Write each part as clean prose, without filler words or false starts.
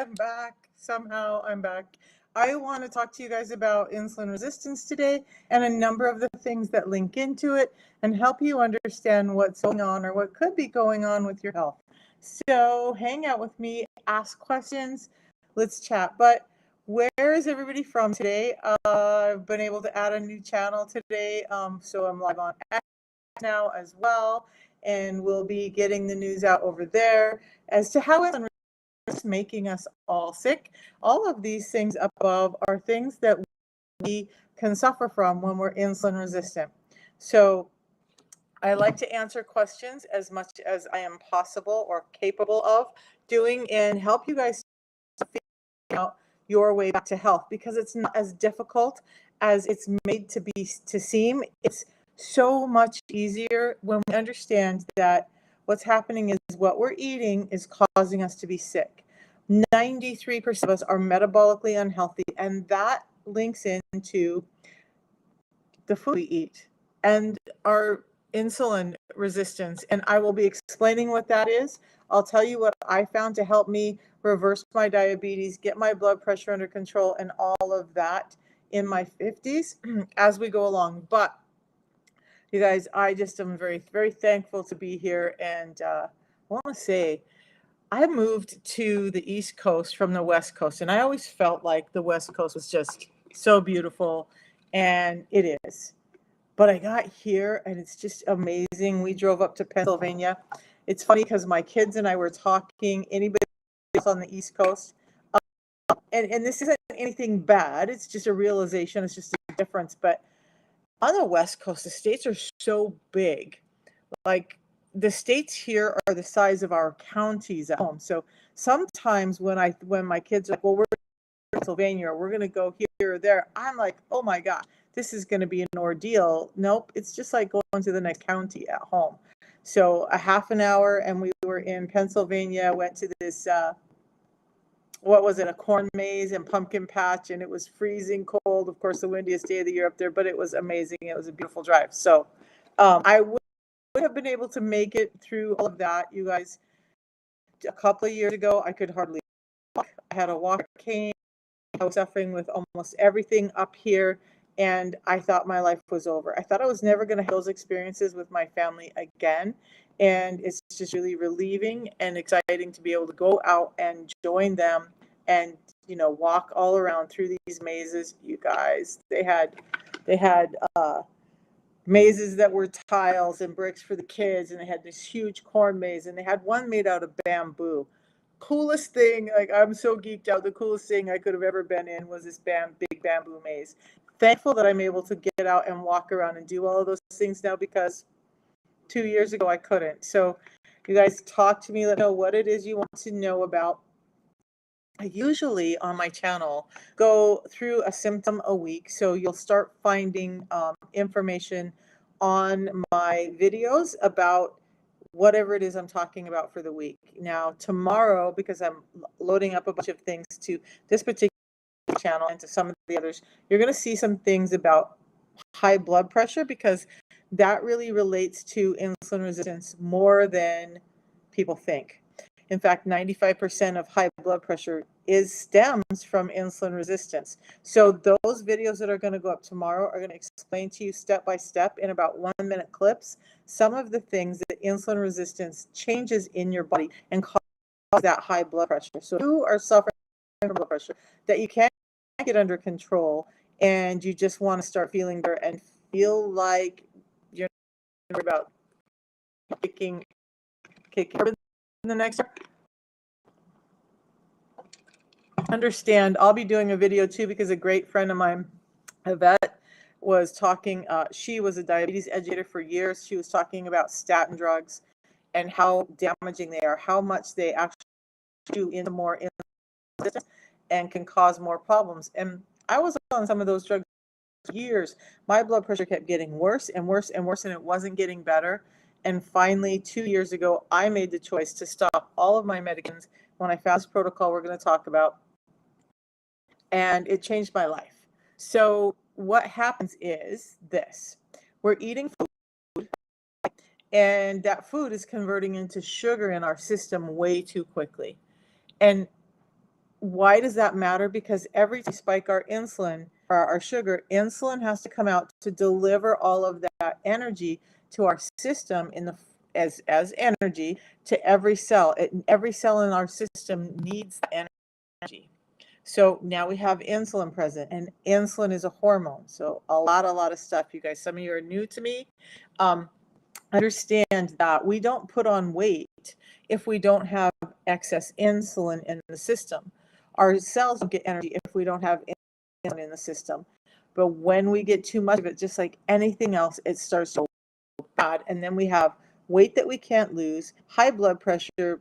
am back. Somehow I'm back. I want to talk to you guys about insulin resistance today and a number of the things that link into it and help you understand what's going on or what could be going on with your health. So hang out with me, ask questions, let's chat. But where is everybody from today? I've been able to add a new channel today, so I'm live on X now as well, and we'll be getting the news out over there as to how insulin is making us all sick. All of these things above are things that we can suffer from when we're insulin resistant. So I like to answer questions as much as I am possible or capable of doing and help you guys figure out your way back to health, because it's not as difficult as it's made to seem. It's so much easier when we understand that what's happening is what we're eating is causing us to be sick. 93% of us are metabolically unhealthy, and that links into the food we eat and our insulin resistance. And I will be explaining what that is. I'll tell you what I found to help me reverse my diabetes, get my blood pressure under control, and all of that in my 50s as we go along. But you guys, I just am very, very thankful to be here. And I want to say, I moved to the East Coast from the West Coast, and I always felt like the West Coast was just so beautiful, and it is. But I got here, and it's just amazing. We drove up to Pennsylvania. It's funny because my kids and I were talking, anybody else on the East Coast, and this isn't anything bad. It's just a realization. It's just a difference. But on the West Coast, the states are so big. Like, the states here are the size of our counties at home. So sometimes when my kids are like, well, we're in Pennsylvania, or we're going to go here or there, I'm like, oh my God, this is going to be an ordeal. Nope, it's just like going to the next county at home. So a half an hour, and we were in Pennsylvania, went to this, what was it, a corn maze and pumpkin patch, and it was freezing cold. Of course, the windiest day of the year up there, but it was amazing. It was a beautiful drive. So I would have been able to make it through all of that, you guys. A couple of years ago, I could hardly walk. I had a walker cane. I was suffering with almost everything up here, and I thought my life was over. I thought I was never going to have those experiences with my family again, and it's just really relieving and exciting to be able to go out and join them and walk all around through these mazes. You guys, they had mazes that were tiles and bricks for the kids, and they had this huge corn maze, and they had one made out of bamboo. Coolest thing, like, I'm so geeked out. The coolest thing I could have ever been in was this big bamboo maze. Thankful that I'm able to get out and walk around and do all of those things now, because 2 years ago I couldn't. So you guys, talk to me, let me know what it is you want to know about. I usually on my channel go through a symptom a week, so you'll start finding information on my videos about whatever it is I'm talking about for the week. Now tomorrow, because I'm loading up a bunch of things to this particular channel and to some of the others, you're going to see some things about high blood pressure, because that really relates to insulin resistance more than people think. In fact, 95% of high blood pressure stems from insulin resistance. So those videos that are going to go up tomorrow are going to explain to you step by step in about 1-minute clips some of the things that insulin resistance changes in your body and cause that high blood pressure. So if you are suffering from blood pressure that you can't get under control, and you just want to start feeling better and feel like you're about kicking in the next, understand, I'll be doing a video too, because a great friend of mine, Yvette, was talking, she was a diabetes educator for years. She was talking about statin drugs and how damaging they are, how much they actually do into more insulin and can cause more problems. And I was on some of those drugs for years. My blood pressure kept getting worse and worse and worse, and it wasn't getting better. And finally, 2 years ago, I made the choice to stop all of my medications when I found this protocol we're going to talk about, and it changed my life. So what happens is this: we're eating food, and that food is converting into sugar in our system way too quickly. And why does that matter? Because every time we spike our insulin or our sugar, insulin has to come out to deliver all of that energy to our system as energy to every cell. Every cell in our system needs energy. So now we have insulin present, and insulin is a hormone. So a lot of stuff, you guys. Some of you are new to me. Understand that we don't put on weight if we don't have excess insulin in the system. Our cells don't get energy if we don't have insulin in the system. But when we get too much of it, just like anything else, it starts to go bad. And then we have weight that we can't lose, high blood pressure,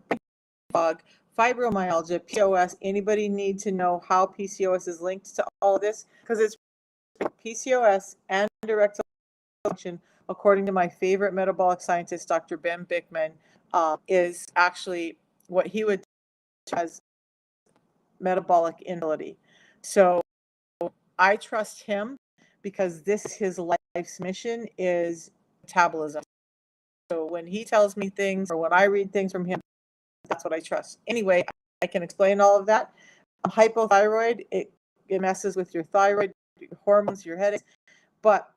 fog, fibromyalgia, PCOS. Anybody need to know how PCOS is linked to all of this? Because it's PCOS and erectile dysfunction, according to my favorite metabolic scientist, Dr. Ben Bickman, is actually what he would as metabolic inability. So I trust him because his life's mission is metabolism. So when he tells me things or when I read things from him, that's what I trust. Anyway, I can explain all of that. Hypothyroid, it messes with your thyroid, your hormones, your headaches. But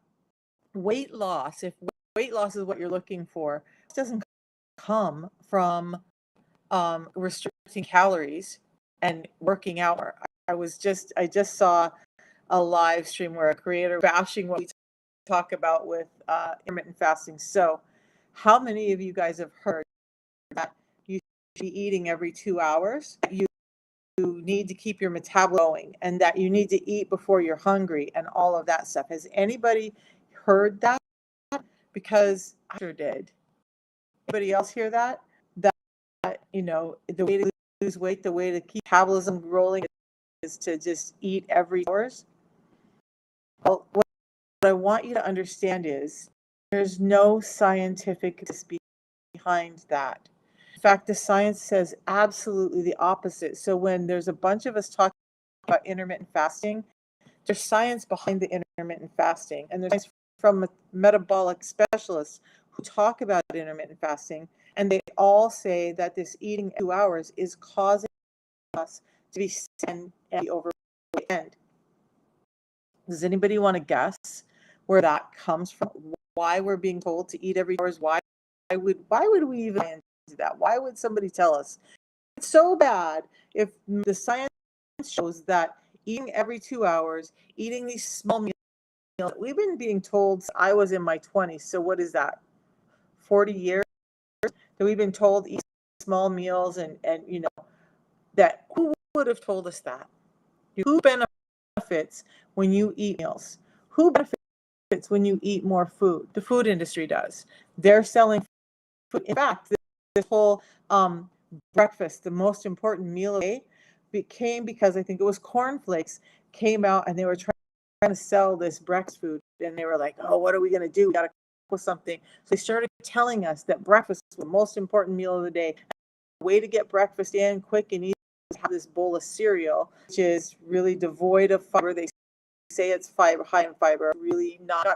weight loss, if weight loss is what you're looking for, it doesn't come from restricting calories and working out. I just saw a live stream where a creator bashing what we talk about with intermittent fasting. So how many of you guys have heard that you should be eating every 2 hours? You need to keep your metabolism going, and that you need to eat before you're hungry and all of that stuff. Has anybody heard that? Because I sure did. Anybody else hear that? That, the way to lose weight, the way to keep metabolism rolling is to just eat every hours. Well, what I want you to understand is there's no scientific behind that. In fact, the science says absolutely the opposite. So when there's a bunch of us talking about intermittent fasting, there's science behind the intermittent fasting, and there's science from metabolic specialists who talk about intermittent fasting, and they all say that this eating 2 hours is causing us to be sick and overweight. Does anybody want to guess where that comes from? Why we're being told to eat every 2 hours? Why would we even do that? Why would somebody tell us? It's so bad if the science shows that eating every 2 hours, eating these small meals, we've been being told since I was in my 20s. So what is that? 40 years that we've been told eat small meals, and that who would have told us that? Who benefits when you eat meals? Who benefits when you eat more food? The food industry does. They're selling food. In fact, this whole breakfast, the most important meal of the day, became because I think it was cornflakes came out and they were trying to sell this breakfast food, and they were like, oh, what are we going to do? We got to come up with something. So they started telling us that breakfast was the most important meal of the day. The way to get breakfast in quick and easy is have this bowl of cereal, which is really devoid of fiber. They say it's high in fiber, really not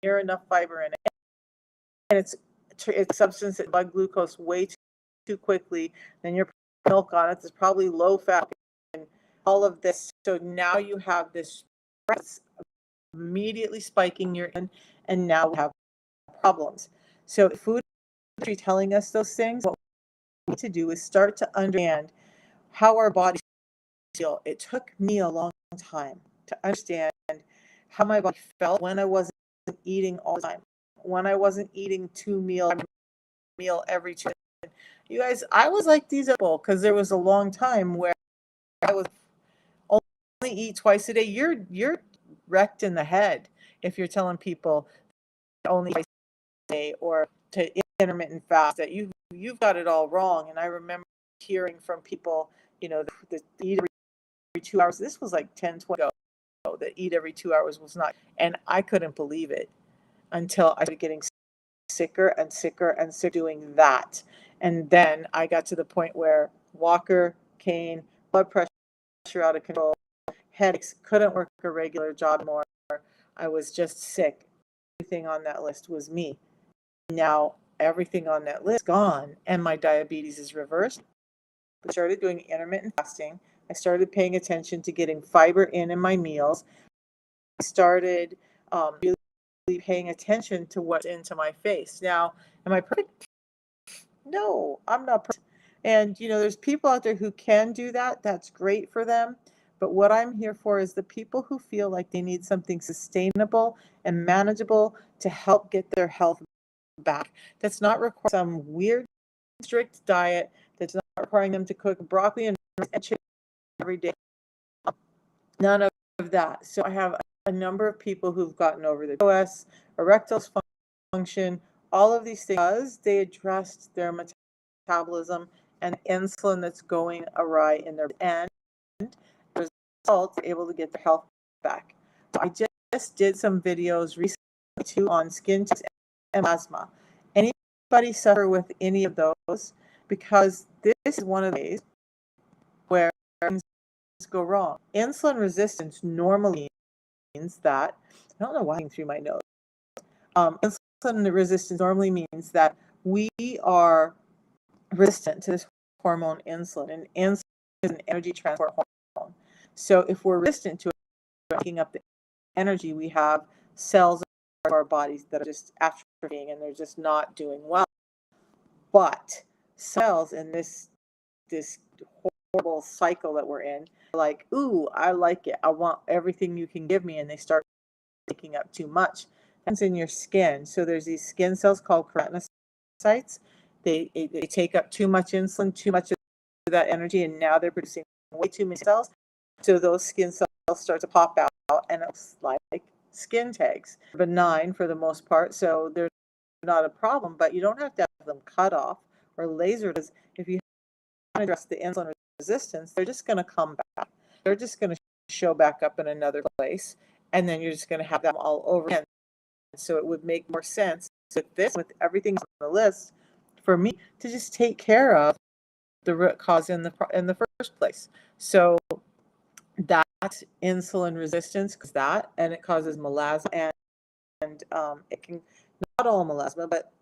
near enough fiber in it. And it's a substance that blood glucose way too quickly. Then your milk on it is probably low fat and all of this. So now you have this immediately spiking your insulin, and now we have problems. So food industry telling us those things, what we need to do is start to understand how our bodies feel. It took me a long time to understand how my body felt when I wasn't eating all the time, when I wasn't eating meal every 2 days. You guys, I was like these people because there was a long time where I was only eat twice a day. You're wrecked in the head if you're telling people only twice a day or to intermittent fast. That you've got it all wrong. And I remember hearing from people, the eat every 2 hours. This was like 10, 20 ago. That eat every 2 hours was not, and I couldn't believe it until I started getting sicker and sicker and sick doing that. And then I got to the point where walker, cane, blood pressure out of control, headaches, couldn't work a regular job more. I was just sick. Everything on that list was me. Now everything on that list is gone, and my diabetes is reversed. I started doing intermittent fasting. I started paying attention to getting fiber in my meals. I started really paying attention to what's into my face. Now, am I perfect? No, I'm not perfect. And there's people out there who can do that. That's great for them. But what I'm here for is the people who feel like they need something sustainable and manageable to help get their health back. That's not requiring some weird, strict diet. That's not requiring them to cook broccoli and chicken every day. None of that. So I have a number of people who've gotten over their PCOS, erectile function, all of these things because they addressed their metabolism and insulin that's going awry in their and as a result, they're able to get their health back. So I just did some videos recently too on skin and asthma. Anybody suffer with any of those? Because this is one of the ways where things go wrong. Insulin resistance normally means that, I don't know why I'm through my nose. Insulin resistance normally means that we are resistant to this hormone insulin, and insulin is an energy transport hormone. So if we're resistant to it, taking up the energy, we have cells of our bodies that are just atrophying and they're just not doing well. But cells in this horrible cycle that we're in, like, ooh, I like it. I want everything you can give me, and they start taking up too much. That's in your skin. So there's these skin cells called keratinocytes. They take up too much insulin, too much of that energy, and now they're producing way too many cells. So those skin cells start to pop out, and it's like skin tags. Benign for the most part, so they're not a problem, but you don't have to have them cut off or lasered. If you address the insulin resistance, they're just going to come back. They're just going to show back up in another place, and then you're just going to have them all over again. So it would make more sense with everything on the list for me to just take care of the root cause in the first place. So that insulin resistance causes that, and it causes melasma, and it can, not all melasma, but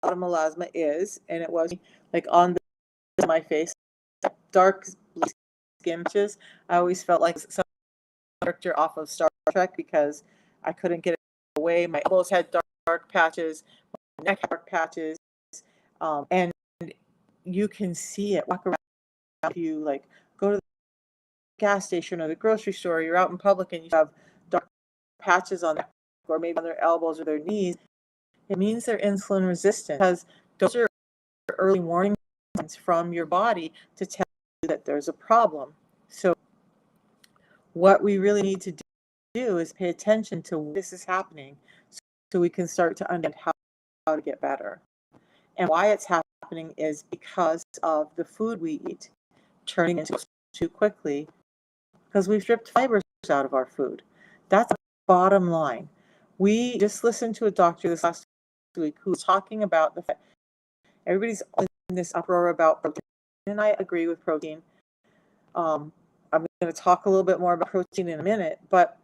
a lot of melasma is, and it was like on my face, dark skin patches. I always felt like some character off of Star Trek because I couldn't get it away. My elbows had dark patches, my neck had dark patches, and you can see it. Walk around, if you like go to the gas station or the grocery store, you're out in public and you have dark patches on their neck or maybe on their elbows or their knees. It means they're insulin resistant, because those are early warning signs from your body to tell you that there's a problem. So what we really need to do is pay attention to why this is happening, so we can start to understand how to get better. And why it's happening is because of the food we eat turning into too quickly, because we've stripped fibers out of our food. That's the bottom line. We just listened to a doctor this last week who was talking about the fact everybody's in this uproar about protein, and I agree with protein. I'm going to talk a little bit more about protein in a minute, but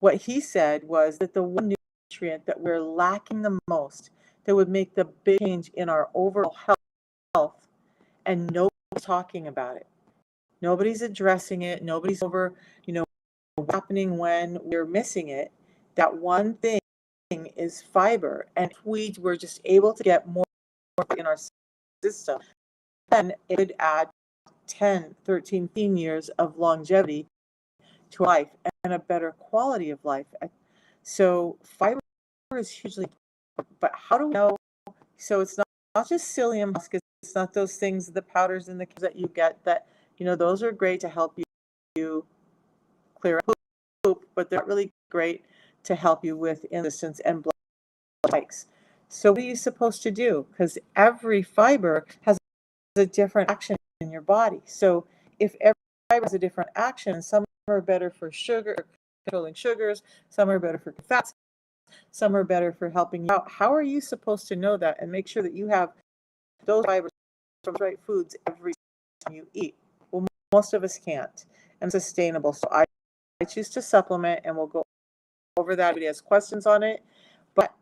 what he said was that the one nutrient that we're lacking the most, that would make the big change in our overall health, and nobody's talking about it. Nobody's addressing it. Nobody's over, what's happening when we're missing it. That one thing is fiber. And if we were just able to get more in our system, then it would add 10, 13, 15 years of longevity to life and a better quality of life. So fiber is hugely important. But how do we know? So it's not just psyllium husk. It's not those things, the powders and the that you get that, those are great to help you clear up poop, but they're not really great to help you with resistance and blood spikes. So what are you supposed to do? Because every fiber has a different action in your body. So if every fiber has a different action, some are better for controlling sugars, some are better for fats, some are better for helping you out. How are you supposed to know that and make sure that you have those fibers from the right foods every time you eat? Well, most of us can't, and sustainable. So I choose to supplement, and we'll go over that. Everybody has questions on it, but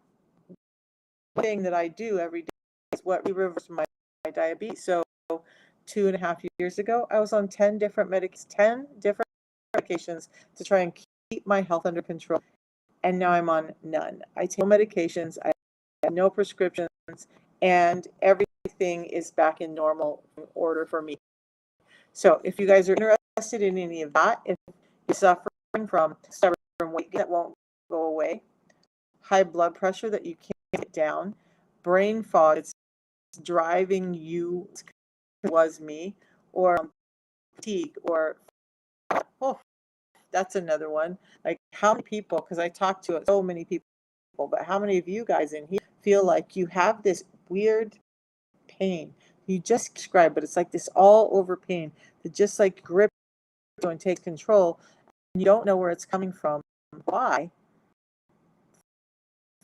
one thing that I do every day is what reverses my diabetes. So 2.5 years ago, I was on 10 different medications to try and keep my health under control. And now I'm on none. I take no medications, I have no prescriptions, and everything is back in normal order for me. So if you guys are interested in any of that, if you're suffering from stubborn weight that won't go away, high blood pressure that you can't get down, brain fog that's driving you, was me, or fatigue, or oh, that's another one. Like, how many people, because I talk to so many people, but how many of you guys in here feel like you have this weird pain? You just describe, but it's like this all over pain that just like grips you and takes control, and you don't know where it's coming from. Why?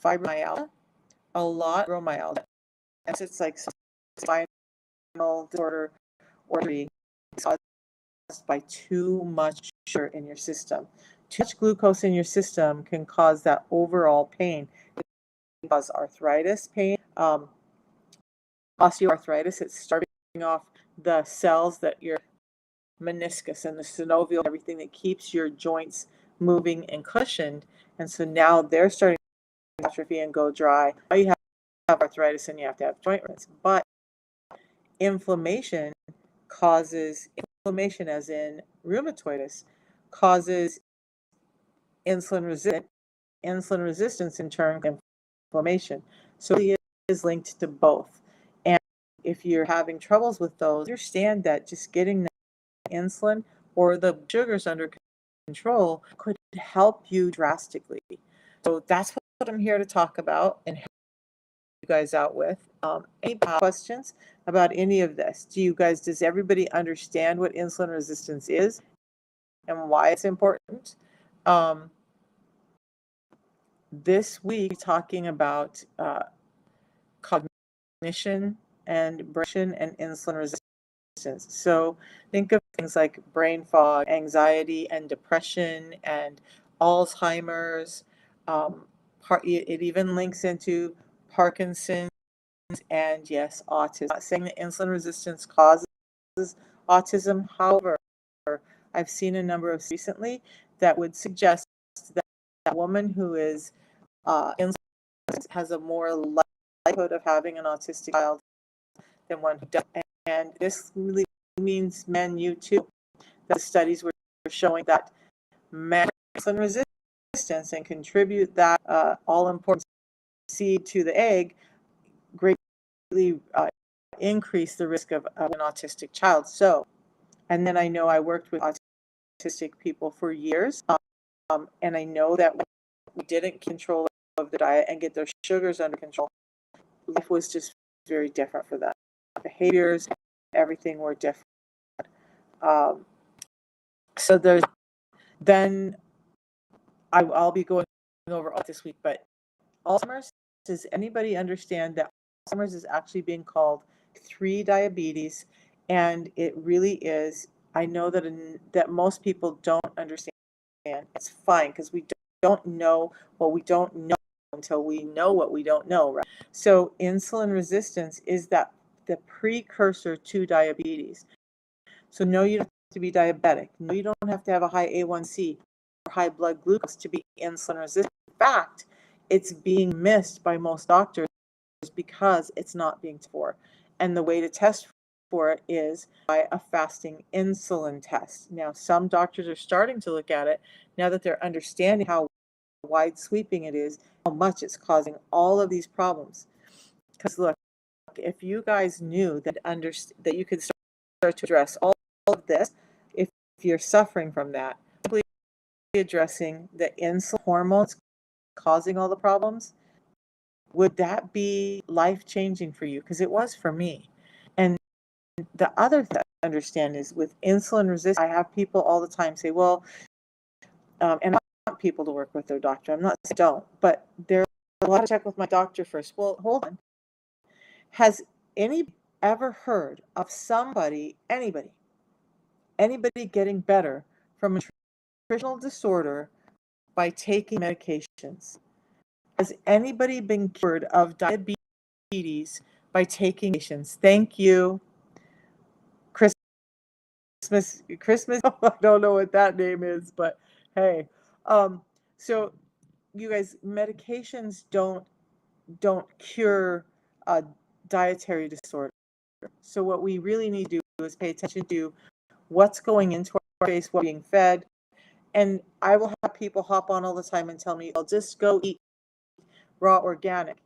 Fibromyalgia, a lot of fibromyalgia. And it's like spinal disorder or caused by too much sugar in your system. Too much glucose in your system can cause that overall pain. It can cause arthritis pain, osteoarthritis. It's starving off the cells that your meniscus and the synovial, everything that keeps your joints moving and cushioned. And so now they're starting to atrophy and go dry. Now you have arthritis and you have to have joint rest. But inflammation causes inflammation, as in rheumatoiditis, causes insulin resistance in turn inflammation. So it is linked to both. And if you're having troubles with those, understand that just getting the insulin or the sugars under control could help you drastically. So that's what I'm here to talk about and help you guys out with. Any questions about any of this? Does everybody understand what insulin resistance is and why it's important? This week, talking about cognition and brain and insulin resistance. So think of things like brain fog, anxiety and depression, and Alzheimer's. It even links into Parkinson's and, yes, autism. I'm not saying that insulin resistance causes autism. However, I've seen a number of recently that would suggest that a woman who is insulin has a more likelihood of having an autistic child than one who doesn't. And this really means men, you too. The studies were showing that men insulin resistance and contribute that all important seed to the egg greatly increase the risk of an autistic child. So, and then I know I worked with autistic people for years, and I know that when we didn't control of the diet and get their sugars under control, life was just very different for them. Behaviors, everything were different. So then I'll be going over all this week, but Alzheimer's, does anybody understand that Alzheimer's is actually being called 3 diabetes? And it really is. I know that most people don't understand. It's fine, because we don't know what we don't know until we know what we don't know, right? So insulin resistance is the precursor to diabetes. So no, you don't have to be diabetic. No, you don't have to have a high A1C or high blood glucose to be insulin resistant. In fact, it's being missed by most doctors because it's not being tested for. And the way to test for it is by a fasting insulin test. Now, some doctors are starting to look at it now that they're understanding how wide sweeping it is, how much it's causing all of these problems. Because look, if you guys knew that you could start to address all of this, if you're suffering from that, simply addressing the insulin hormones causing all the problems, would that be life-changing for you? Because it was for me. And the other thing to understand is with insulin resistance, I have people all the time say, well, and I want people to work with their doctor. I'm not saying don't, but there's a lot to check with my doctor first. Well, hold on. Has anybody ever heard of anybody getting better from a nutritional disorder by taking medications? Has anybody been cured of diabetes by taking medications? Thank you. Christmas. I don't know what that name is, but hey. So you guys, medications don't cure a dietary disorder. So what we really need to do is pay attention to what's going into our face, what's being fed. And I will have people hop on all the time and tell me, I'll just go eat raw organic.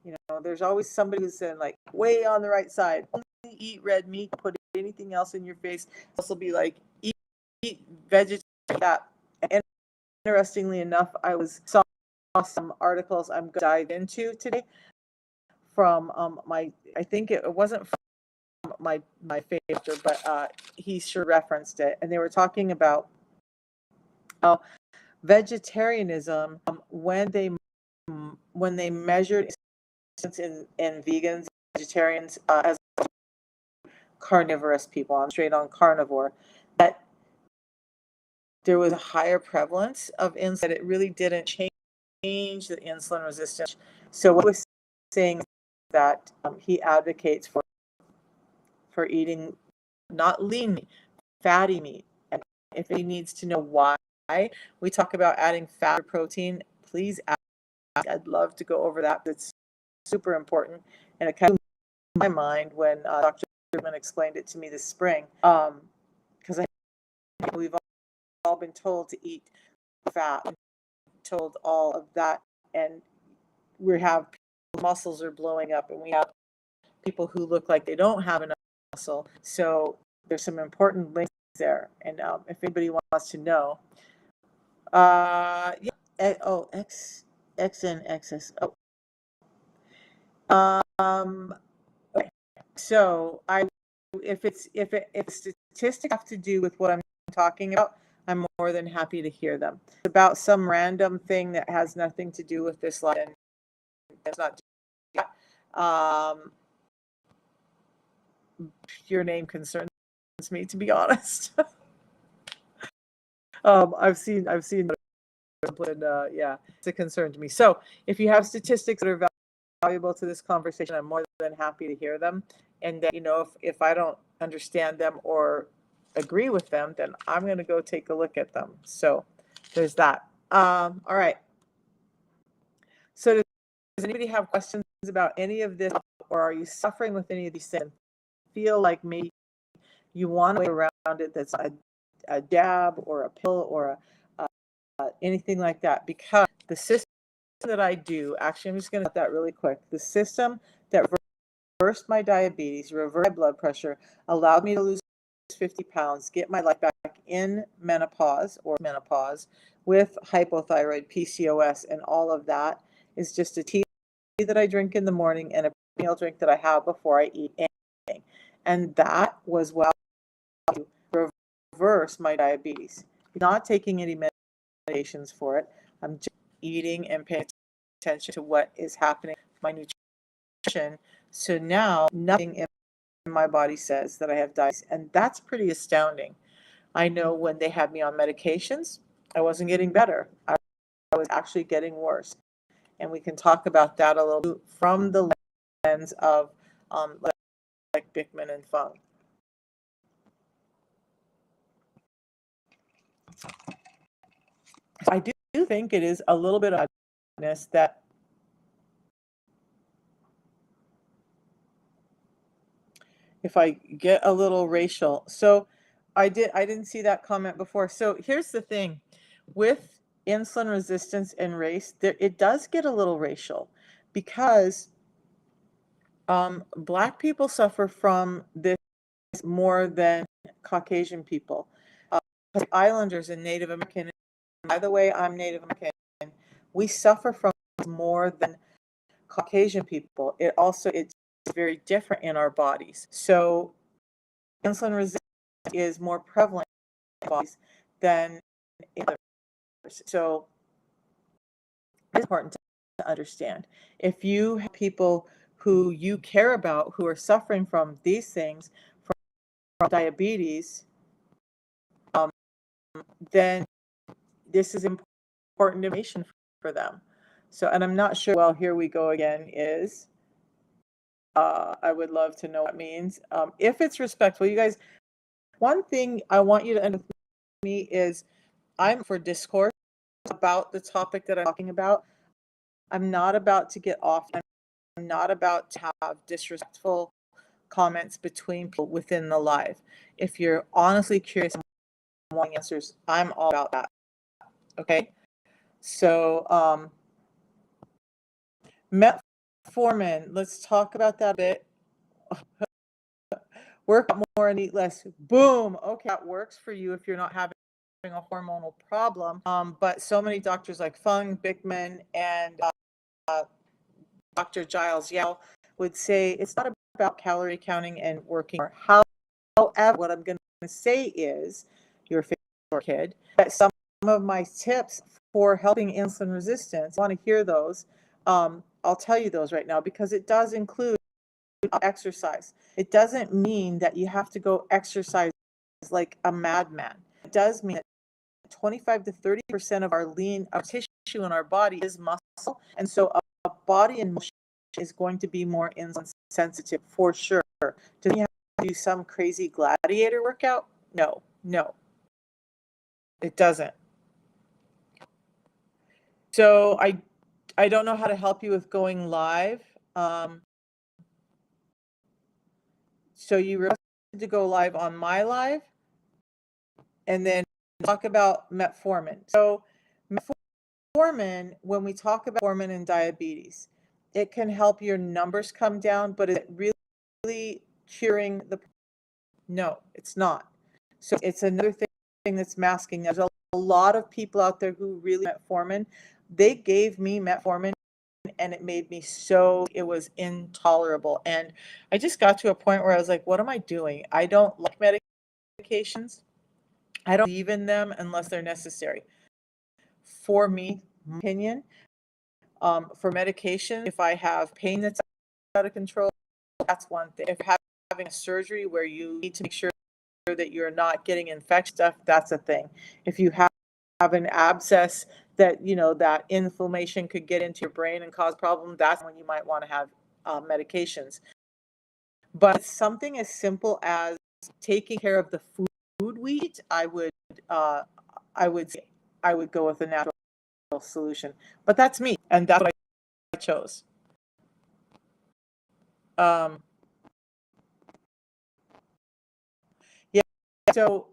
There's always somebody who's in like way on the right side. Only eat red meat, put anything else in your face. This will be like eat vegetarian. And interestingly enough, saw some articles I'm going to dive into today from I think it wasn't from my favorite, but he sure referenced it, and they were talking about vegetarianism when they measured in vegans, vegetarians as carnivorous people. I'm straight on carnivore. That there was a higher prevalence of insulin. That it really didn't change the insulin resistance. So what he was saying is that he advocates for eating not lean meat, fatty meat. And if he needs to know why we talk about adding fat or protein, please ask. I'd love to go over that. It's super important, and it kind of blew my mind when Dr. Goodman explained it to me this spring. Because I think we've all been told to eat fat, told all of that, and we have muscles are blowing up, and we have people who look like they don't have enough muscle. So there's some important links there, and if anybody wants to know, X and XS. Okay. So if statistics have to do with what I'm talking about, I'm more than happy to hear them. It's about some random thing that has nothing to do with this life, and it's not. Your name concerns me, to be honest. I've seen and yeah, it's a concern to me. So if you have statistics that are valuable to this conversation, I'm more than happy to hear them. And then, if I don't understand them or agree with them, then I'm going to go take a look at them. So there's that. All right. So does anybody have questions about any of this, or are you suffering with any of these things? Feel like maybe you want a way around it that's a jab or a pill or anything like that, because the system that I do, actually, I'm just going to do that really quick. The system that reversed my diabetes, reversed my blood pressure, allowed me to lose 50 pounds, get my life back in menopause with hypothyroid, PCOS, and all of that is just a tea that I drink in the morning and a meal drink that I have before I eat anything. And that was well to reverse my diabetes. Not taking any medications for it. I'm just eating and paying attention to what is happening with my nutrition. So now nothing in my body says that I have diabetes, and that's pretty astounding. I know when they had me on medications, I wasn't getting better. I was actually getting worse. And we can talk about that a little from the lens of like Bickman and Fung. I do think it is a little bit of oddness that if I get a little racial. So I didn't see that comment before. So here's the thing with insulin resistance and race, it does get a little racial because Black people suffer from this more than Caucasian people. Islanders and Native American, by the way, I'm Native American, we suffer from more than Caucasian people. It's very different in our bodies. So insulin resistance is more prevalent in our bodies than in others. So it's important to understand. If you have people who you care about who are suffering from these things, from diabetes, then this is important information for them. So, and I'm not sure, well, here we go again, is, I would love to know what it means. If it's respectful, you guys, one thing I want you to understand with me is I'm for discourse about the topic that I'm talking about. I'm not about to get off. I'm not about to have disrespectful comments between people within the live. If you're honestly curious and wanting answers, I'm all about that. Okay. So, metformin, let's talk about that a bit. Work more and eat less. Boom. Okay, that works for you if you're not having a hormonal problem. But so many doctors like Fung, Bickman, and Dr. Giles Yao would say it's not about calorie counting and working. However, what I'm going to say is, you're a favorite kid, that some of my tips for helping insulin resistance, I want to hear those. I'll tell you those right now because it does include exercise. It doesn't mean that you have to go exercise like a madman. It does mean that 25 to 30% of our lean our tissue in our body is muscle, and so a body in motion is going to be more insulin sensitive for sure. Do you have to do some crazy gladiator workout? No, it doesn't. So I don't know how to help you with going live. So you requested to go live on my live and then talk about metformin. So metformin, when we talk about metformin and diabetes, it can help your numbers come down, but is it really curing the? No, it's not. So it's another thing that's masking. There's a lot of people out there who really metformin. They gave me metformin and it made me so, it was intolerable. And I just got to a point where I was like, what am I doing? I don't like medications. I don't believe in them unless they're necessary. For me, my opinion, for medication, if I have pain that's out of control, that's one thing. If you're having a surgery where you need to make sure that you're not getting infected stuff, that's a thing. If you have an abscess that, you know, that inflammation could get into your brain and cause problems, that's when you might want to have medications. But something as simple as taking care of the food we eat, I would say I would go with a natural solution. But that's me, and that's what I chose. Yeah. So,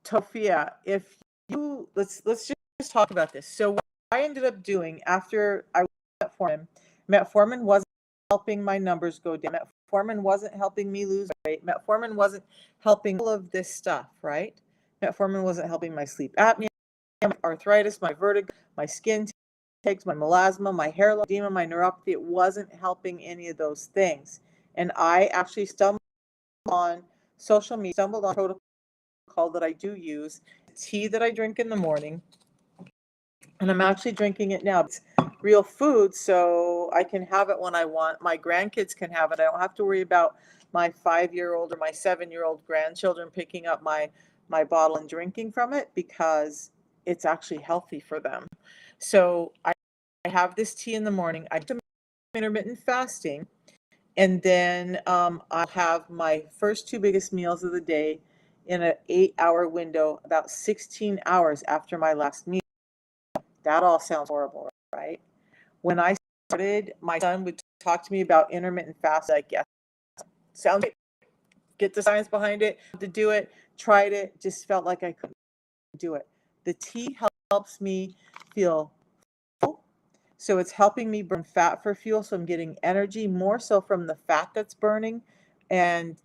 Tofia, if you let's just talk about this. So what I ended up doing after I metformin wasn't helping my numbers go down. Metformin wasn't helping me lose weight. Metformin wasn't helping all of this stuff, right? Metformin wasn't helping my sleep apnea, my arthritis, my vertigo, my skin takes, my melasma, my hair edema, my neuropathy. It wasn't helping any of those things. And I actually stumbled on social media, stumbled on a protocol that I do use, tea that I drink in the morning, and I'm actually drinking it now. It's real food, so I can have it when I want. My grandkids can have it. I don't have to worry about my 5-year-old or my 7-year-old grandchildren picking up my bottle and drinking from it because it's actually healthy for them. So I have this tea in the morning. I do intermittent fasting, and then I'll have my first 2 biggest meals of the day in an 8-hour window, about 16 hours after my last meal. That all sounds horrible, right? When I started, my son would talk to me about intermittent fasting. Like, yes, sounds great. Get the science behind it, to do it, tried it, just felt like I couldn't do it. The tea helps me feel full. So it's helping me burn fat for fuel. So I'm getting energy more so from the fat that's burning and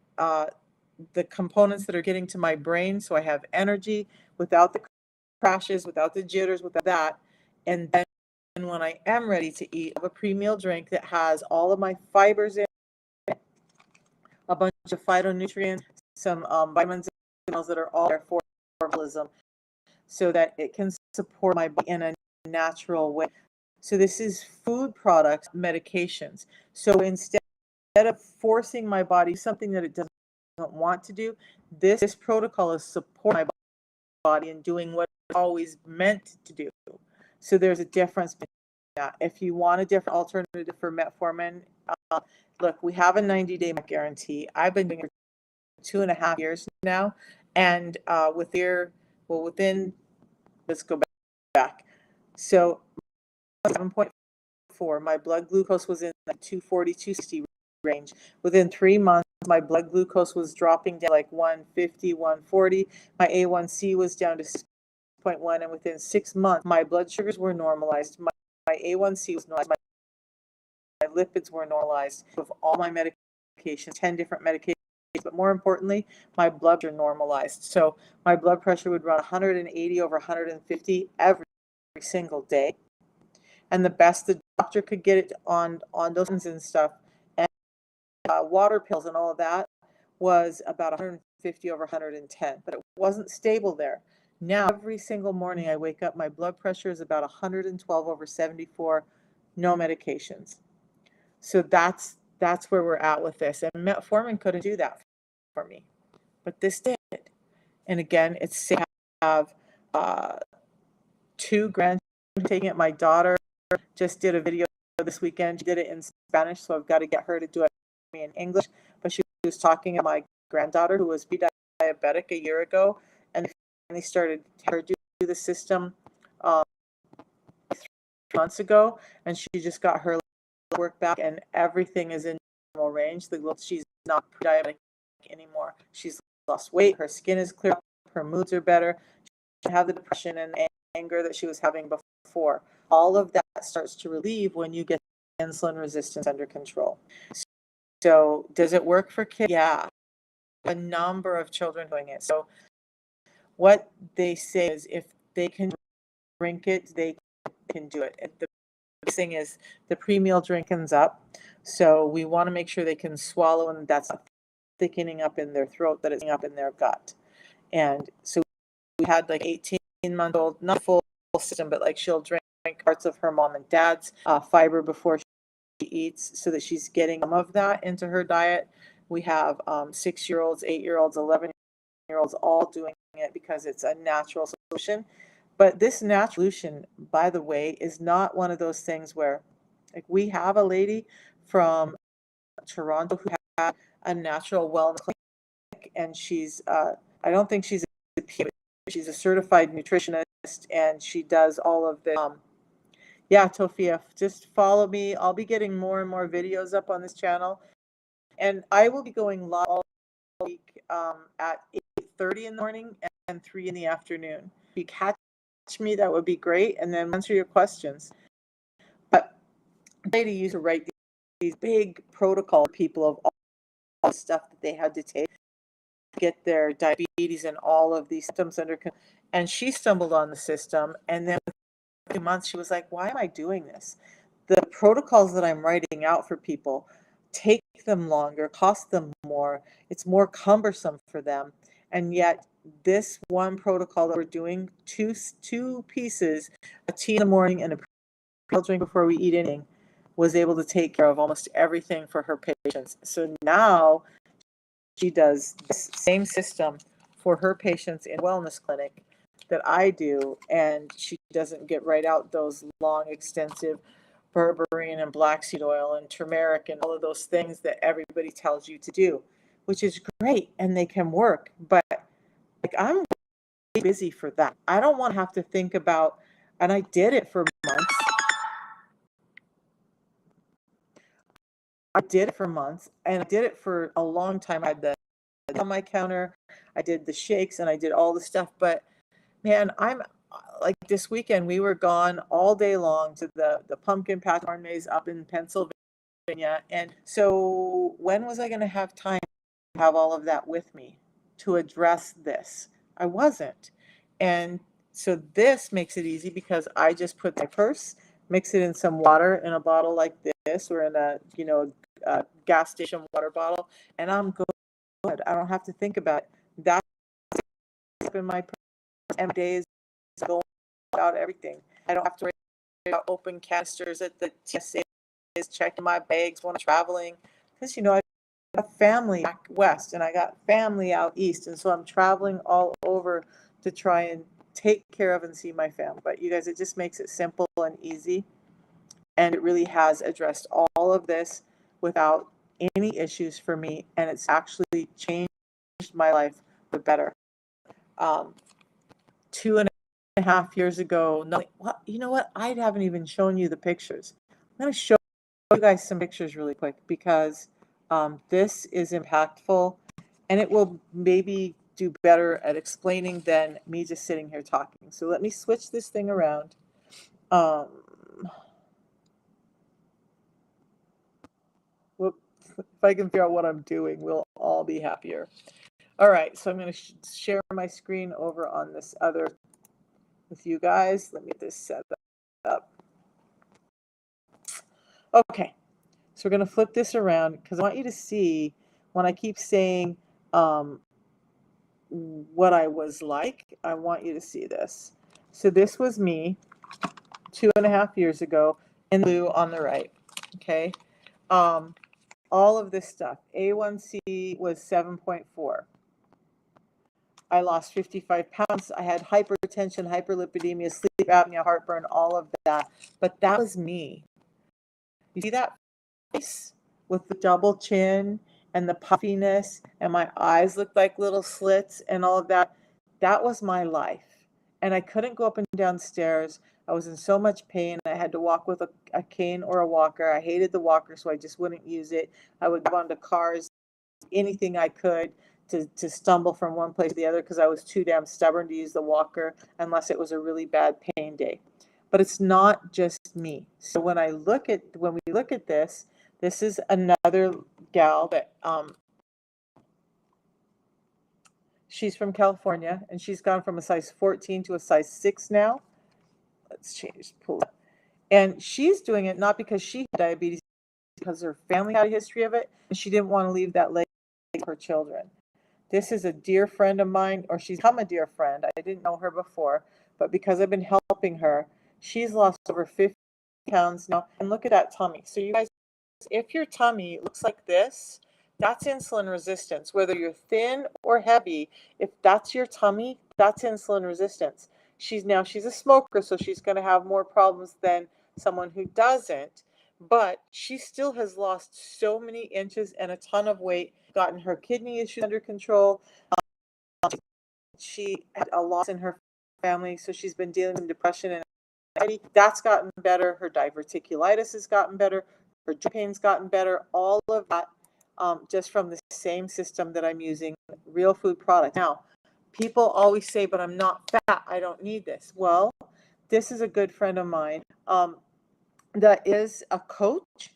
the components that are getting to my brain. So I have energy without the crashes, without the jitters, without that. And then when I am ready to eat, I have a pre-meal drink that has all of my fibers in it, a bunch of phytonutrients, some vitamins and minerals that are all there for metabolism so that it can support my body in a natural way. So this is food products, medications. So instead of forcing my body something that it doesn't want to do, this protocol is supporting my body in doing what it's always meant to do. So there's a difference between that. If you want a different alternative for metformin, look, we have a 90-day guarantee. I've been doing it 2.5 years now. And within, let's go back. So 7.4, my blood glucose was in the 240, 260 range. Within 3 months, my blood glucose was dropping down like 150, 140. My A1C was down to 6.1, and within 6 months, my blood sugars were normalized. My A1C was normalized. My lipids were normalized with all my medications, 10 different medications. But more importantly, my blood pressure normalized. So my blood pressure would run 180 over 150 every single day. And the best the doctor could get it on those and stuff, and water pills and all of that, was about 150 over 110, but it wasn't stable there. Now, every single morning I wake up, my blood pressure is about 112 over 74, no medications. So that's where we're at with this. And metformin couldn't do that for me, but this did. And again, it's safe to have 2 grandchildren taking it. My daughter just did a video this weekend. She did it in Spanish, so I've got to get her to do it in English. But she was talking about my granddaughter who was pre-diabetic a year ago, and they finally started her do the system 3 months ago, and she just got her work back, and everything is in normal range. She's not pre-diabetic anymore. She's lost weight. Her skin is clear. Her moods are better. She doesn't have the depression and anger that she was having before. All of that starts to relieve when you get insulin resistance under control. So does it work for kids? Yeah, a number of children doing it. So what they say is if they can drink it, they can do it. The big thing is the pre-meal drinking's up. So we want to make sure they can swallow, and that's not thickening up in their throat, that it's up in their gut. And so we had like 18-month-old, not full system, but like she'll drink parts of her mom and dad's fiber before she eats, so that she's getting some of that into her diet. We have 6-year-olds, 8-year-olds, 11-year-olds all doing it because it's a natural solution. But this natural solution, by the way, is not one of those things where, like, we have a lady from Toronto who had a natural wellness clinic, and she's I don't think she's a PhD, but she's a certified nutritionist, and she does all of the yeah, Tofia, just follow me. I'll be getting more and more videos up on this channel, and I will be going live all week at 8:30 in the morning and 3 in the afternoon. If you catch me, that would be great, and then answer your questions. But I used to write these big protocol people of all the stuff that they had to take to get their diabetes and all of these symptoms under control. And she stumbled on the system, and then within 2 months she was like, why am I doing this? The protocols that I'm writing out for people take them longer, cost them more, it's more cumbersome for them. And yet this one protocol that we're doing, two pieces, a tea in the morning and a pre-meal drink before we eat anything, was able to take care of almost everything for her patients. So now she does the same system for her patients in wellness clinic that I do, and she doesn't get right out those long, extensive berberine and black seed oil and turmeric and all of those things that everybody tells you to do, which is great and they can work. But like, I'm busy for that. I don't want to have to think about, and I did it for months. And I did it for a long time. I had the on my counter, I did the shakes, and I did all the stuff. But man, I'm like, this weekend we were gone all day long to the pumpkin patch corn maze up in Pennsylvania. And so when was I going to have time to have all of that with me to address this? I wasn't. And so this makes it easy because I just put my purse, mix it in some water in a bottle like this, or in a gas station water bottle, and I'm good. I don't have to think about it. That's in my purse, and my day is going about everything. I don't have to worry about open canisters at the TSA, is checking my bags when I'm traveling, because I got family back west and I got family out east, and so I'm traveling all over to try and take care of and see my family. But you guys, it just makes it simple and easy, and it really has addressed all of this without any issues for me, and it's actually changed my life the better. 2.5 years ago, no, well, you know what? I haven't even shown you the pictures. I'm going to show you guys some pictures really quick because this is impactful and it will maybe do better at explaining than me just sitting here talking. So let me switch this thing around. If I can figure out what I'm doing, we'll all be happier. All right, so I'm going to share my screen over on this other with you guys. Let me get this set up. Okay, so we're going to flip this around because I want you to see when I keep saying what I was like, I want you to see this. So this was me 2.5 years ago in blue on the right, okay? All of this stuff. A1C was 7.4. I lost 55 pounds. I had hypertension, hyperlipidemia, sleep apnea, heartburn, all of that. But that was me. You see that face with the double chin and the puffiness, and my eyes looked like little slits and all of that? That was my life. And I couldn't go up and down stairs. I was in so much pain. I had to walk with a cane or a walker. I hated the walker, so I just wouldn't use it. I would go onto cars, anything I could to stumble from one place to the other because I was too damn stubborn to use the walker unless it was a really bad pain day. But it's not just me. So when we look at this, this is another gal that she's from California and she's gone from a size 14 to a size 6 now. Let's change, pull it. And she's doing it not because she had diabetes, because her family had a history of it, and she didn't want to leave that leg for her children. This is a dear friend of mine, or she's become a dear friend. I didn't know her before, but because I've been helping her, she's lost over 50 pounds now. And look at that tummy. So you guys, if your tummy looks like this, that's insulin resistance. Whether you're thin or heavy, if that's your tummy, that's insulin resistance. She's a smoker, so she's going to have more problems than someone who doesn't. But she still has lost so many inches and a ton of weight, gotten her kidney issues under control. She had a loss in her family, so she's been dealing with depression and anxiety. That's gotten better. Her diverticulitis has gotten better. Her joint pain's gotten better. All of that just from the same system that I'm using, real food product. Now, people always say, but I'm not fat. I don't need this. Well, this is a good friend of mine that is a coach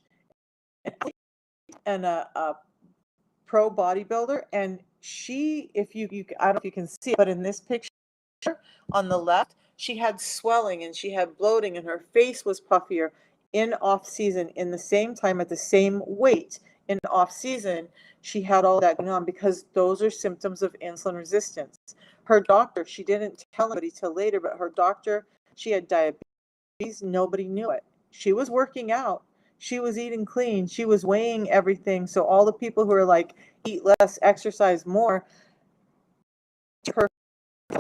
and a pro bodybuilder. And she, if you I don't know if you can see it, but in this picture on the left, she had swelling and she had bloating and her face was puffier in off season. In the same time, at the same weight in off season, she had all that going on because those are symptoms of insulin resistance. Her doctor, she didn't tell anybody till later, but her doctor, she had diabetes. Nobody knew it. She was working out. She was eating clean. She was weighing everything. So all the people who are like, eat less, exercise more,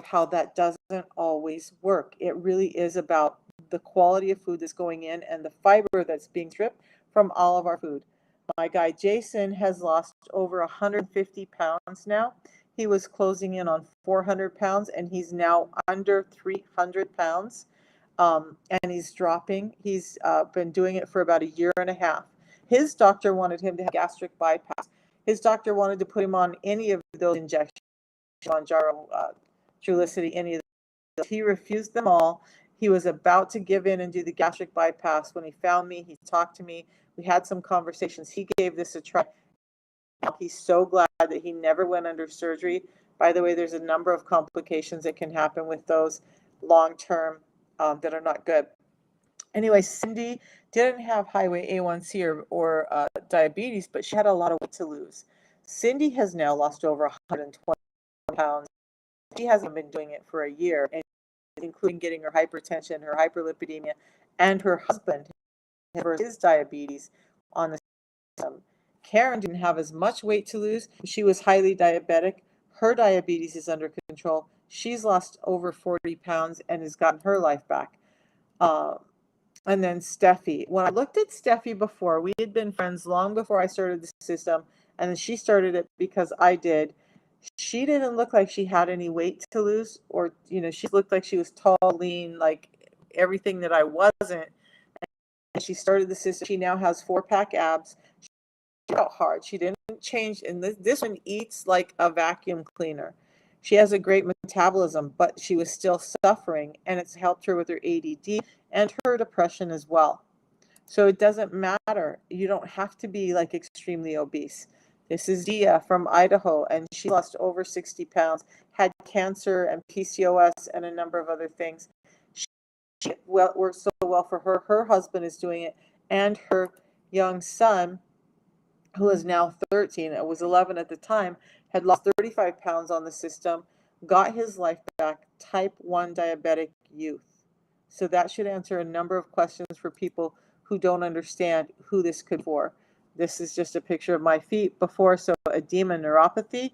how that doesn't always work. It really is about the quality of food that's going in and the fiber that's being stripped from all of our food. My guy Jason has lost over 150 pounds now. He was closing in on 400 pounds and he's now under 300 pounds. And he's dropping. He's been doing it for about 1.5 years. His doctor wanted him to have gastric bypass. His doctor wanted to put him on any of those injections, Mounjaro, Trulicity, any of those. He refused them all. He was about to give in and do the gastric bypass. When he found me, he talked to me. We had some conversations. He gave this a try. He's so glad that he never went under surgery. By the way, there's a number of complications that can happen with those long-term that are not good. Anyway, Cindy didn't have highway A1C or diabetes, but she had a lot of weight to lose. Cindy has now lost over 120 pounds. She hasn't been doing it for 1 year, including getting her hypertension, her hyperlipidemia, and her husband has his diabetes on the system. Karen didn't have as much weight to lose. She was highly diabetic. Her diabetes is under control. She's lost over 40 pounds and has gotten her life back. And then Steffi. When I looked at Steffi before, we had been friends long before I started the system, and then she started it because I did. She didn't look like she had any weight to lose, or, she looked like she was tall, lean, like everything that I wasn't. And she started the system. She now has 4-pack abs. She worked out hard. She didn't change. And this one eats like a vacuum cleaner. She has a great metabolism, but she was still suffering, and it's helped her with her ADD and her depression as well. So it doesn't matter. You don't have to be like extremely obese. This is Dia from Idaho, and she lost over 60 pounds, had cancer and PCOS and a number of other things. She worked so well for her. Her husband is doing it, and her young son, who is now 13, it was 11 at the time, had lost 35 pounds on the system, got his life back, type 1 diabetic youth. So that should answer a number of questions for people who don't understand who this could be for. This is just a picture of my feet before, so edema neuropathy.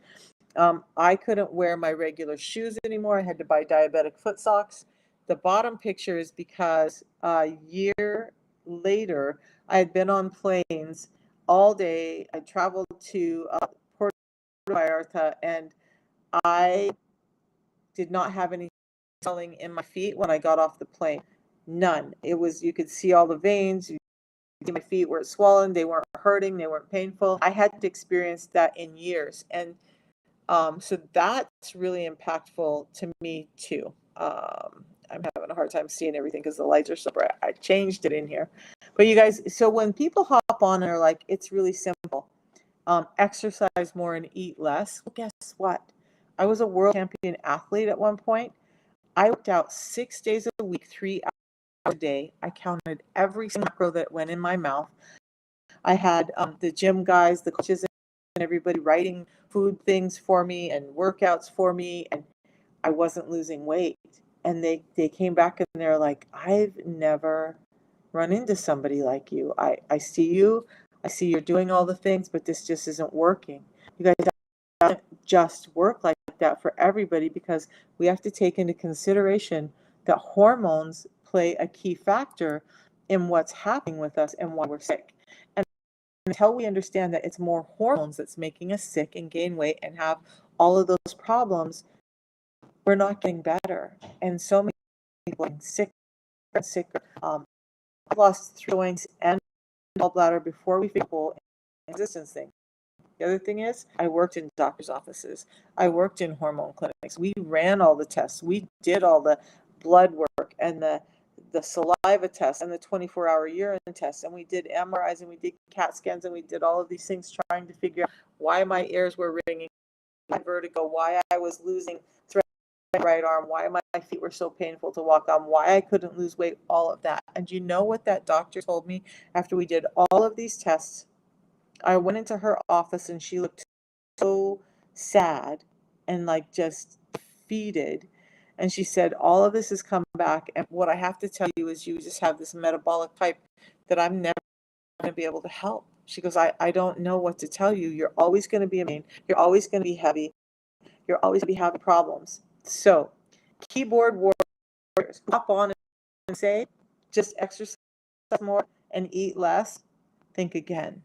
I couldn't wear my regular shoes anymore. I had to buy diabetic foot socks. The bottom picture is because a year later, I had been on planes all day. I traveled to Puerto Vallarta, and I did not have any swelling in my feet when I got off the plane. None. It was, you could see all the veins. My feet weren't swollen. They weren't hurting. They weren't painful. I hadn't experienced that in years. And so that's really impactful to me too. I'm having a hard time seeing everything because the lights are so bright. I changed it in here. But you guys, so when people hop on and are like, it's really simple, exercise more and eat less. Well, guess what? I was a world champion athlete at one point. I worked out 6 days a week, 3 hours a day. I counted every macro that went in my mouth. I had the gym guys, the coaches, and everybody writing food things for me and workouts for me, and I wasn't losing weight. And they came back and they're like, I've never run into somebody like you. I see you, I see you're doing all the things, but this just isn't working. You guys, doesn't just work like that for everybody, because we have to take into consideration that hormones play a key factor in what's happening with us and why we're sick. And until we understand that it's more hormones that's making us sick and gain weight and have all of those problems, we're not getting better. And so many people are sicker and sicker. I lost 3 joints and gallbladder before we figured the whole resistance thing. The other thing is, I worked in doctor's offices. I worked in hormone clinics. We ran all the tests. We did all the blood work and the saliva tests and the 24-hour urine tests. And we did MRIs and we did CAT scans and we did all of these things trying to figure out why my ears were ringing, my vertigo, why I was losing thread in my right arm, why my feet were so painful to walk on, why I couldn't lose weight, all of that. And you know what that doctor told me after we did all of these tests? I went into her office and she looked so sad and like just defeated. And she said, all of this has come back. And what I have to tell you is you just have this metabolic type that I'm never going to be able to help. She goes, I don't know what to tell you. You're always going to be in pain. You're always going to be heavy. You're always going to be having problems. So keyboard warriors, hop on and say, just exercise more and eat less. Think again.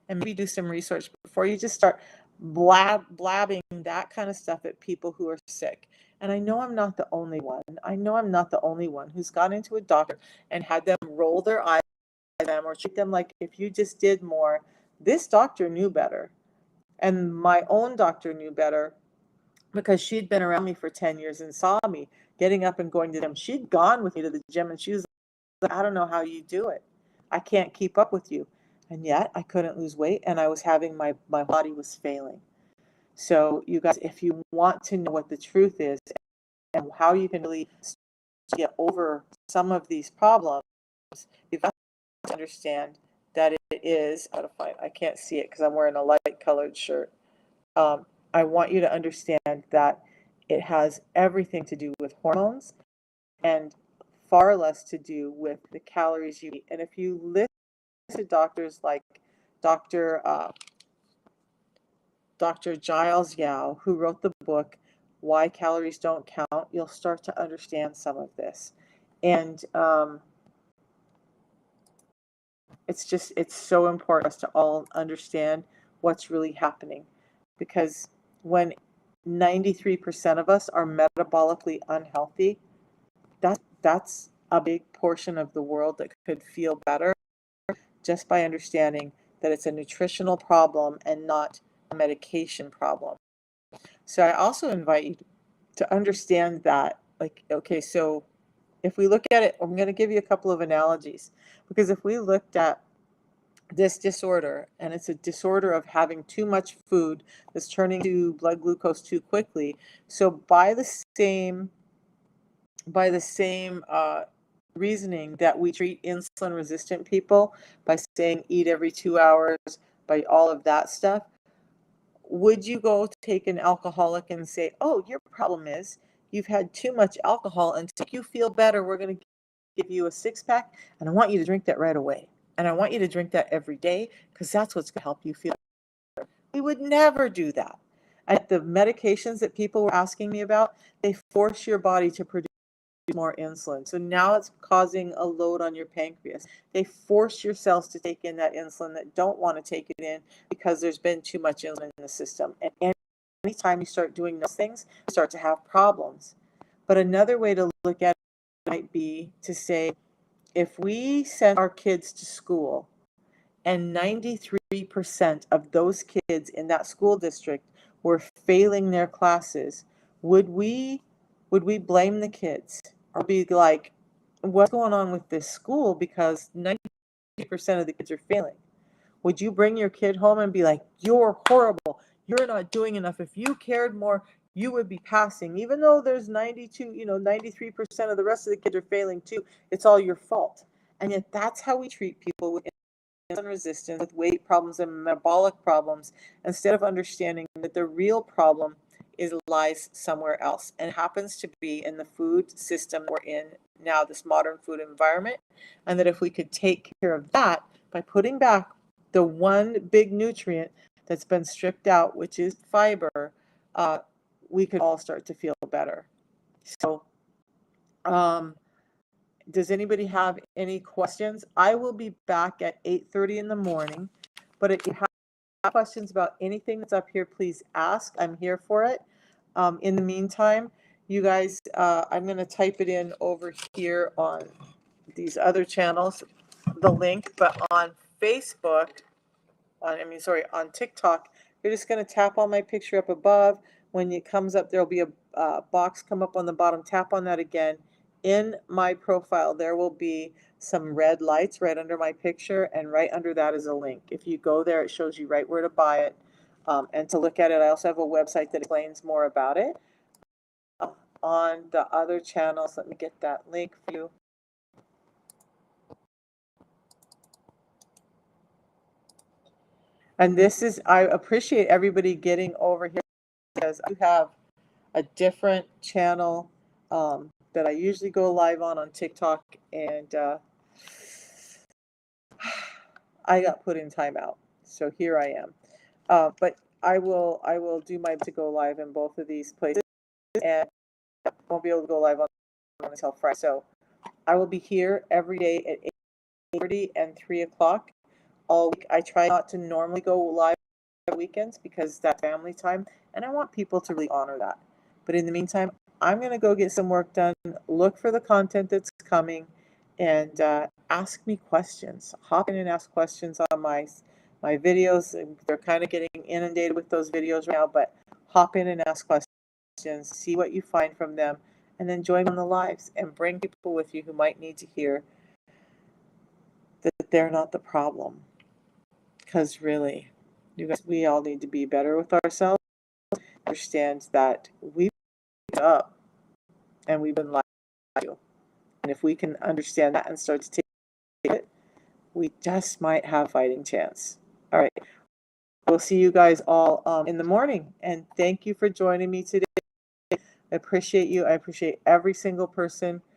And maybe do some research before you just start blabbing that kind of stuff at people who are sick. And I know I'm not the only one. I know I'm not the only one who's gone into a doctor and had them roll their eyes at them or treat them like, if you just did more. This doctor knew better. And my own doctor knew better, because she'd been around me for 10 years and saw me getting up and going to the gym. She'd gone with me to the gym and she was like, I don't know how you do it. I can't keep up with you. And yet I couldn't lose weight, and I was having my body was failing. So you guys, if you want to know what the truth is and how you can really get over some of these problems, you've got to understand that it is, I can't see it because I'm wearing a light colored shirt. I want you to understand that it has everything to do with hormones and far less to do with the calories you eat. And if you listen to doctors like Dr. Giles Yao, who wrote the book, Why Calories Don't Count, you'll start to understand some of this. And it's so important for us to all understand what's really happening, because when 93% of us are metabolically unhealthy, that's a big portion of the world that could feel better just by understanding that it's a nutritional problem and not a medication problem. So I also invite you to understand that, like, okay, so if we look at it, I'm going to give you a couple of analogies, because if we looked at this disorder, and it's a disorder of having too much food that's turning to blood glucose too quickly. So by the same reasoning that we treat insulin resistant people by saying eat every 2 hours, by all of that stuff, would you go take an alcoholic and say, oh, your problem is you've had too much alcohol, and to make you feel better, we're going to give you a 6-pack, and I want you to drink that right away. And I want you to drink that every day because that's what's going to help you feel better. We would never do that. And the medications that people were asking me about, they force your body to produce more insulin. So now it's causing a load on your pancreas. They force your cells to take in that insulin that don't want to take it in because there's been too much insulin in the system. And anytime you start doing those things, you start to have problems. But another way to look at it might be to say, if we send our kids to school and 93% of those kids in that school district were failing their classes, would we blame the kids or be like, what's going on with this school because 90% of the kids are failing? Would you bring your kid home and be like, you're horrible, you're not doing enough, if you cared more you would be passing, even though there's 93% of the rest of the kids are failing too, it's all your fault? And yet that's how we treat people with insulin resistance, with weight problems and metabolic problems, instead of understanding that the real problem lies somewhere else, and happens to be in the food system we're in now, this modern food environment. And that if we could take care of that by putting back the one big nutrient that's been stripped out, which is fiber, we could all start to feel better. So does anybody have any questions? I will be back at 8:30 in the morning, but if you have questions about anything that's up here, please ask. I'm here for it. In the meantime, you guys, I'm going to type it in over here on these other channels, the link, but on Facebook, on TikTok, you're just going to tap on my picture up above. When it comes up, there'll be a box come up on the bottom. Tap on that again. In my profile, there will be some red lights right under my picture, and right under that is a link. If you go there, it shows you right where to buy it and to look at it. I also have a website that explains more about it. On the other channels, let me get that link for you. And this is, I appreciate everybody getting over here, because I have a different channel that I usually go live on TikTok, and I got put in timeout, so here I am. But I will do my best to go live in both of these places, and I won't be able to go live on until Friday. So I will be here every day at 8:30 and 3 o'clock all week. I try not to normally go live on weekends because that's family time, and I want people to really honor that. But in the meantime, I'm going to go get some work done, look for the content that's coming, and ask me questions. Hop in and ask questions on my videos. They're kind of getting inundated with those videos right now, but hop in and ask questions, see what you find from them, and then join on the lives and bring people with you who might need to hear that they're not the problem. Because really, you guys, we all need to be better with ourselves, understand that we've been up and we've been lied to. And if we can understand that and start to take it, we just might have a fighting chance. All right. We'll see you guys all in the morning. And thank you for joining me today. I appreciate you. I appreciate every single person